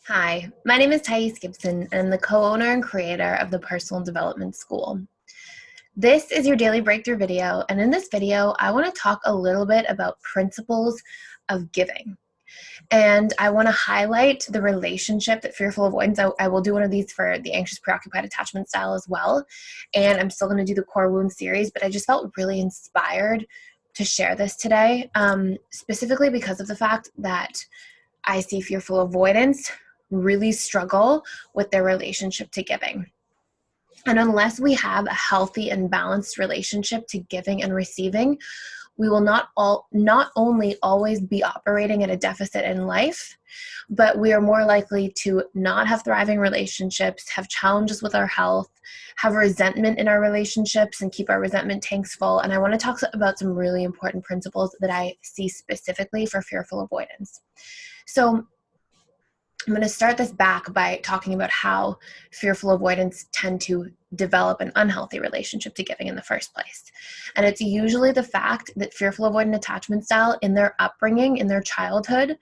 Hi, my name is Gibson, and I'm the co-owner and creator of the Personal Development School. This is your daily breakthrough video, and in this video, I want to talk a little bit about principles of giving. And I want to highlight the relationship that fearful avoidance, I will do one of these for the anxious preoccupied attachment style as well. And I'm still going to do the core wound series, but I just felt really inspired to share this today, specifically because of the fact that I see fearful avoidance really struggle with their relationship to giving. And unless we have a healthy and balanced relationship to giving and receiving, we will not only always be operating at a deficit in life, but we are more likely to not have thriving relationships, have challenges with our health, have resentment in our relationships, and keep our resentment tanks full. And I want to talk about some really important principles that I see specifically for fearful avoidance. So I'm going to start this back by talking about how fearful avoidance tend to develop an unhealthy relationship to giving in the first place. And it's usually the fact that fearful avoidant attachment style in their upbringing, in their childhood,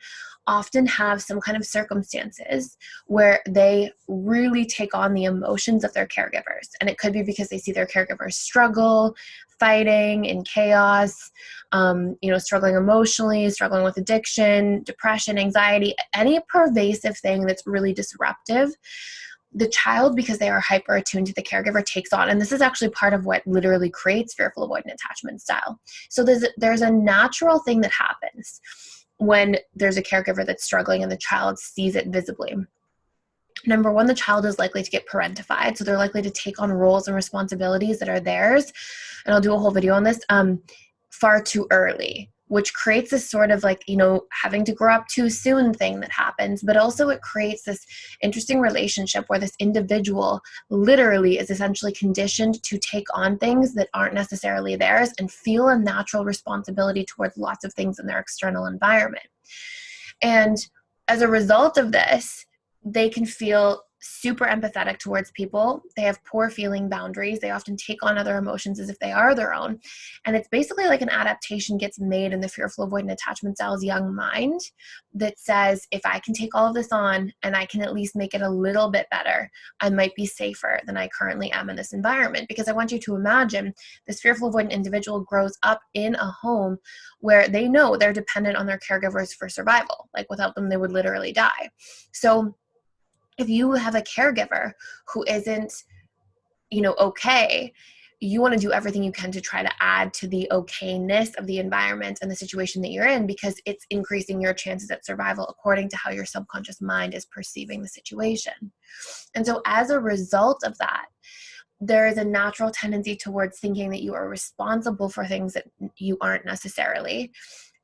often have some kind of circumstances where they really take on the emotions of their caregivers. And it could be because they see their caregivers struggle, fighting in chaos, struggling emotionally, struggling with addiction, depression, anxiety, any pervasive thing that's really disruptive. The child, because they are hyper attuned to the caregiver, takes on, and this is actually part of what literally creates fearful avoidant attachment style. So there's a natural thing that happens when there's a caregiver that's struggling and the child sees it visibly. Number one, the child is likely to get parentified, so they're likely to take on roles and responsibilities that are theirs, and I'll do a whole video on this, far too early, which creates this sort of having to grow up too soon thing that happens, but also it creates this interesting relationship where this individual literally is essentially conditioned to take on things that aren't necessarily theirs and feel a natural responsibility towards lots of things in their external environment. And as a result of this, they can feel super empathetic towards people. They have poor feeling boundaries. They often take on other emotions as if they are their own. And it's basically like an adaptation gets made in the fearful avoidant attachment style's young mind that says, if I can take all of this on and I can at least make it a little bit better, I might be safer than I currently am in this environment. Because I want you to imagine this fearful avoidant individual grows up in a home where they know they're dependent on their caregivers for survival. Like without them, they would literally die. So if you have a caregiver who isn't, okay, you want to do everything you can to try to add to the okayness of the environment and the situation that you're in, because it's increasing your chances at survival according to how your subconscious mind is perceiving the situation. And so as a result of that, there is a natural tendency towards thinking that you are responsible for things that you aren't necessarily,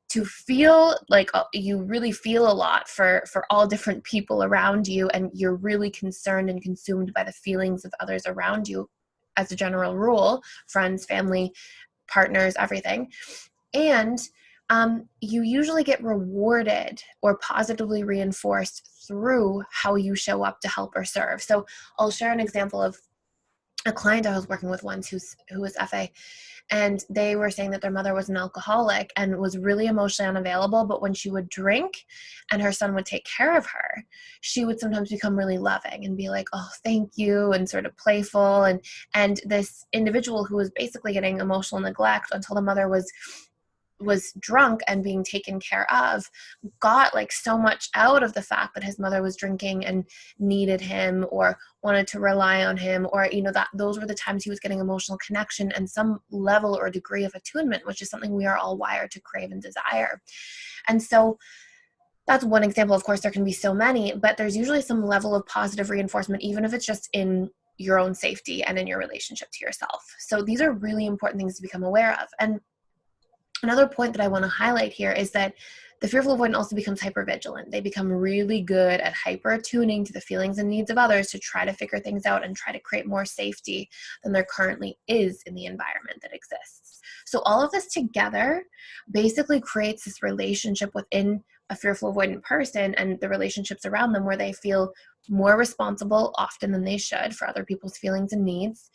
to feel like you really feel a lot for all different people around you, and you're really concerned and consumed by the feelings of others around you as a general rule, friends, family, partners, everything. And you usually get rewarded or positively reinforced through how you show up to help or serve. So I'll share an example of a client I was working with once who was FA, and they were saying that their mother was an alcoholic and was really emotionally unavailable, but when she would drink and her son would take care of her, she would sometimes become really loving and be like, oh, thank you, and sort of playful. And this individual who was basically getting emotional neglect until the mother was drunk and being taken care of, got so much out of the fact that his mother was drinking and needed him or wanted to rely on him, or that those were the times he was getting emotional connection and some level or degree of attunement, which is something we are all wired to crave and desire. And so that's one example. Of course, there can be so many, but there's usually some level of positive reinforcement, even if it's just in your own safety and in your relationship to yourself. So these are really important things to become aware of. And another point that I want to highlight here is that the fearful avoidant also becomes hypervigilant. They become really good at hyper attuning to the feelings and needs of others to try to figure things out and try to create more safety than there currently is in the environment that exists. So all of this together basically creates this relationship within a fearful avoidant person and the relationships around them where they feel more responsible often than they should for other people's feelings and needs,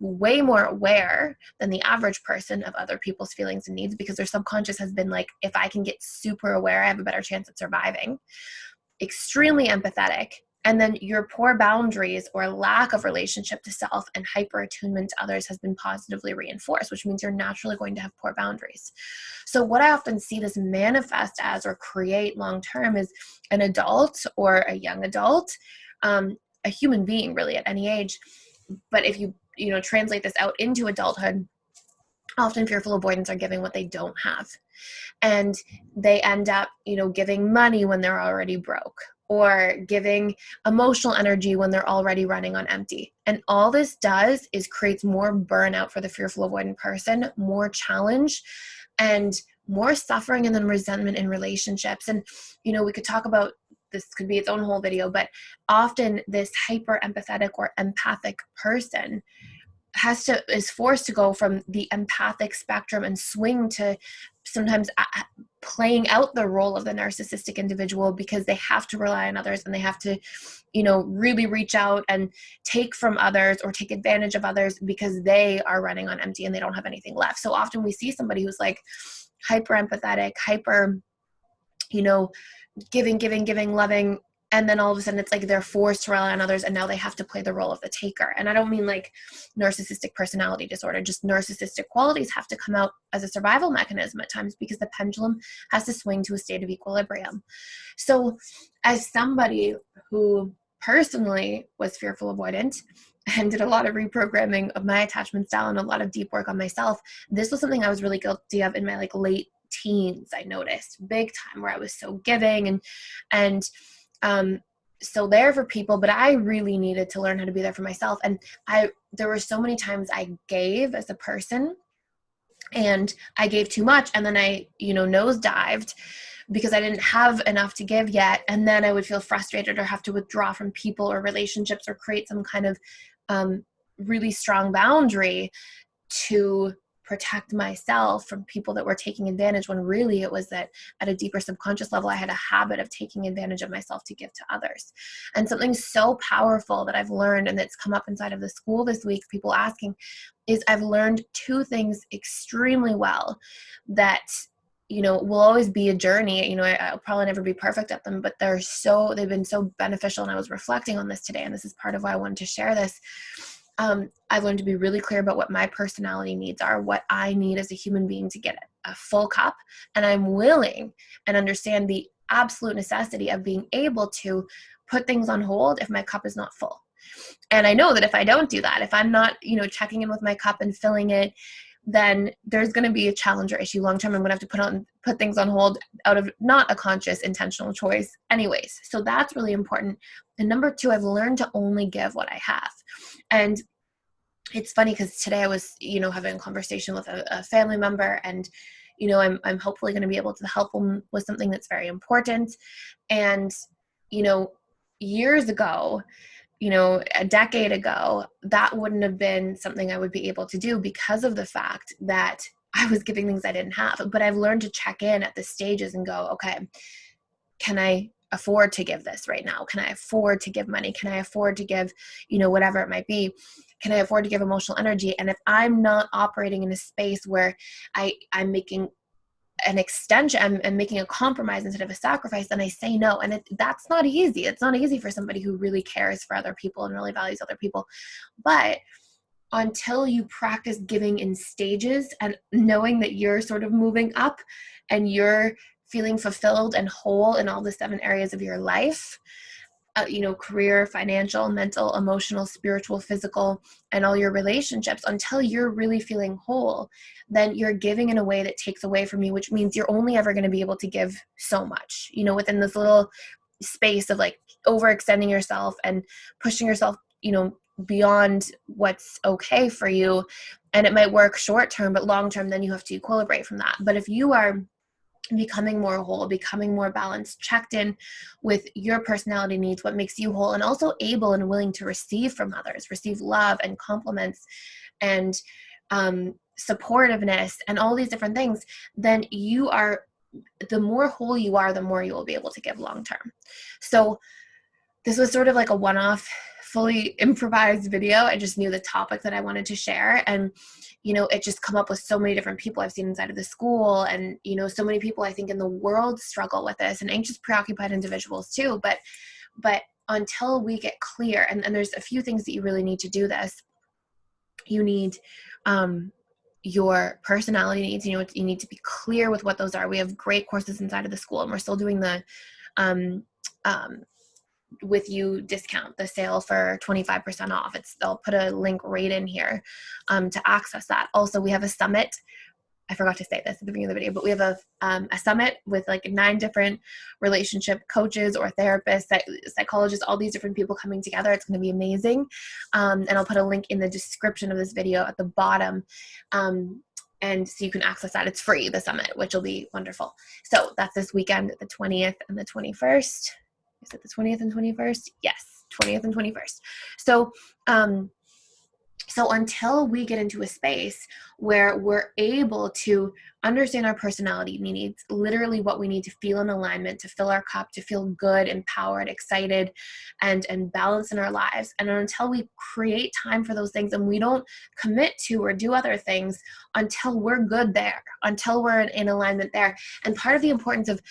way more aware than the average person of other people's feelings and needs, because their subconscious has been like, if I can get super aware, I have a better chance at surviving. extremely empathetic, and then your poor boundaries or lack of relationship to self and hyper attunement to others has been positively reinforced, which means you're naturally going to have poor boundaries. So what I often see this manifest as or create long term is an adult or a young adult, a human being really at any age. But if you translate this out into adulthood, often fearful avoidants are giving what they don't have. And they end up, giving money when they're already broke, or giving emotional energy when they're already running on empty. And all this does is creates more burnout for the fearful avoidant person, more challenge, and more suffering, and then resentment in relationships. And, we could talk about, this could be its own whole video, but often this hyper empathetic or empathic person is forced to go from the empathic spectrum and swing to sometimes playing out the role of the narcissistic individual, because they have to rely on others, and they have to, really reach out and take from others or take advantage of others, because they are running on empty and they don't have anything left. So often we see somebody who's like hyper empathetic, hyper, giving, loving, and then all of a sudden it's like they're forced to rely on others, and now they have to play the role of the taker. And I don't mean like narcissistic personality disorder, just narcissistic qualities have to come out as a survival mechanism at times, because the pendulum has to swing to a state of equilibrium. So as somebody who personally was fearful avoidant and did a lot of reprogramming of my attachment style and a lot of deep work on myself, this was something I was really guilty of in my late teens. I noticed big time, where I was so giving and so there for people, but I really needed to learn how to be there for myself. And there were so many times I gave as a person, and I gave too much, and then I, nosedived because I didn't have enough to give yet. And then I would feel frustrated or have to withdraw from people or relationships or create some kind of really strong boundary to protect myself from people that were taking advantage, when really it was that at a deeper subconscious level, I had a habit of taking advantage of myself to give to others. And something so powerful that I've learned, and that's come up inside of the school this week, people asking, is I've learned two things extremely well that, will always be a journey. I'll probably never be perfect at them, but they've been so beneficial. And I was reflecting on this today, and this is part of why I wanted to share this. I've learned to be really clear about what my personality needs are, what I need as a human being to get a full cup. And I'm willing and understand the absolute necessity of being able to put things on hold if my cup is not full. And I know that if I don't do that, if I'm not, checking in with my cup and filling it, then there's going to be a challenge or issue long term. I'm going to have to put things on hold out of not a conscious, intentional choice anyways. So that's really important. And number two, I've learned to only give what I have. And it's funny because today I was, having a conversation with a family member, and, I'm hopefully going to be able to help them with something that's very important. And, years ago, a decade ago, that wouldn't have been something I would be able to do because of the fact that I was giving things I didn't have. But I've learned to check in at the stages and go, okay, can I afford to give this right now? Can I afford to give money? Can I afford to give, whatever it might be? Can I afford to give emotional energy? And if I'm not operating in a space where I'm making an extension, I'm making a compromise instead of a sacrifice, then I say no. And that's not easy. It's not easy for somebody who really cares for other people and really values other people. But until you practice giving in stages and knowing that you're sort of moving up and you're feeling fulfilled and whole in all the 7 areas of your life, career, financial, mental, emotional, spiritual, physical, and all your relationships, until you're really feeling whole, then you're giving in a way that takes away from you, which means you're only ever going to be able to give so much, within this little space of like overextending yourself and pushing yourself, beyond what's okay for you. And it might work short term, but long term, then you have to equilibrate from that. But if you are becoming more whole, becoming more balanced, checked in with your personality needs, what makes you whole, and also able and willing to receive from others, receive love and compliments and supportiveness and all these different things, then the more whole you are, the more you will be able to give long term. So this was sort of like a one-off fully improvised video. I just knew the topic that I wanted to share, and it just come up with so many different people I've seen inside of the school, and so many people I think in the world struggle with this, and anxious, preoccupied individuals too. But until we get clear, and there's a few things that you really need to do this. You need your personality needs. You need to be clear with what those are. We have great courses inside of the school, and we're still doing the with you discount, the sale for 25% off. I'll put a link right in here to access that. Also, we have a summit. I forgot to say this at the beginning of the video, but we have a summit with like 9 different relationship coaches or therapists, psychologists, all these different people coming together. It's going to be amazing. And I'll put a link in the description of this video at the bottom. And so you can access that. It's free, the summit, which will be wonderful. So that's this weekend, the 20th and the 21st. Is it the 20th and 21st? Yes, 20th and 21st. So, so until we get into a space where we're able to understand our personality needs, literally what we need to feel in alignment, to fill our cup, to feel good, empowered, excited, and balanced in our lives, and until we create time for those things and we don't commit to or do other things until we're good there, until we're in alignment there. And part of the importance of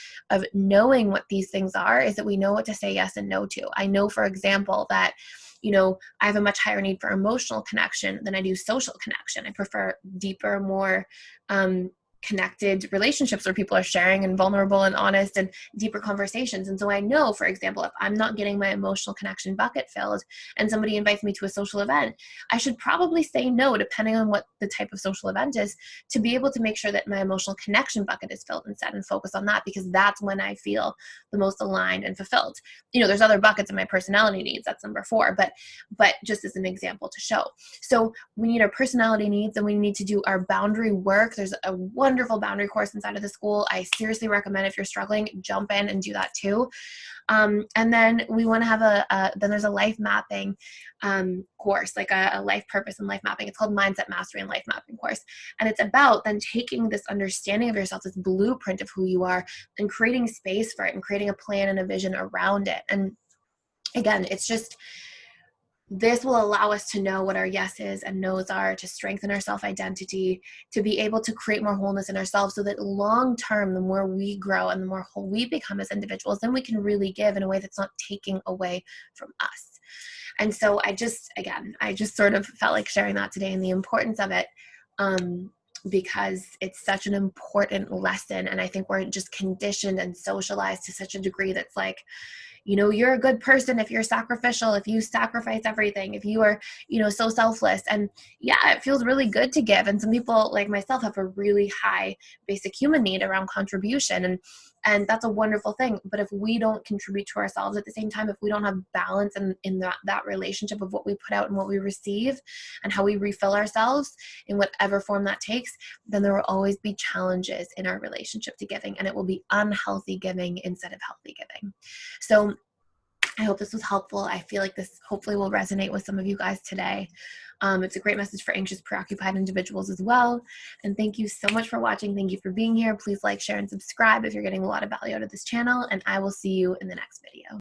knowing what these things are is that we know what to say yes and no to. I know, for example, that I have a much higher need for emotional connection than I do social connection. I prefer deeper, more connected relationships where people are sharing and vulnerable and honest and deeper conversations. And so I know, for example, if I'm not getting my emotional connection bucket filled and somebody invites me to a social event, I should probably say no, depending on what the type of social event is, to be able to make sure that my emotional connection bucket is filled instead, and focus on that, because that's when I feel the most aligned and fulfilled. There's other buckets in my personality needs. That's number 4, but just as an example to show. So we need our personality needs, and we need to do our boundary work. There's a wonderful boundary course inside of the school. I seriously recommend, if you're struggling, jump in and do that too. And then we want to have then there's a life mapping course, like a life purpose and life mapping. It's called Mindset Mastery and Life Mapping course. And it's about then taking this understanding of yourself, this blueprint of who you are, and creating space for it, and creating a plan and a vision around it. And again, it's just, this will allow us to know what our yeses and nos are, to strengthen our self-identity, to be able to create more wholeness in ourselves, so that long term, the more we grow and the more whole we become as individuals, then we can really give in a way that's not taking away from us. And so I just sort of felt like sharing that today, and the importance of it, because it's such an important lesson. And I think we're just conditioned and socialized to such a degree that's like, you're a good person if you're sacrificial, if you sacrifice everything, if you are, so selfless. And yeah, it feels really good to give. And some people like myself have a really high basic human need around contribution. And that's a wonderful thing. But if we don't contribute to ourselves at the same time, if we don't have balance in that relationship of what we put out and what we receive, and how we refill ourselves in whatever form that takes, then there will always be challenges in our relationship to giving, and it will be unhealthy giving instead of healthy giving. So I hope this was helpful. I feel like this hopefully will resonate with some of you guys today. It's a great message for anxious, preoccupied individuals as well. And thank you so much for watching. Thank you for being here. Please like, share, and subscribe if you're getting a lot of value out of this channel. And I will see you in the next video.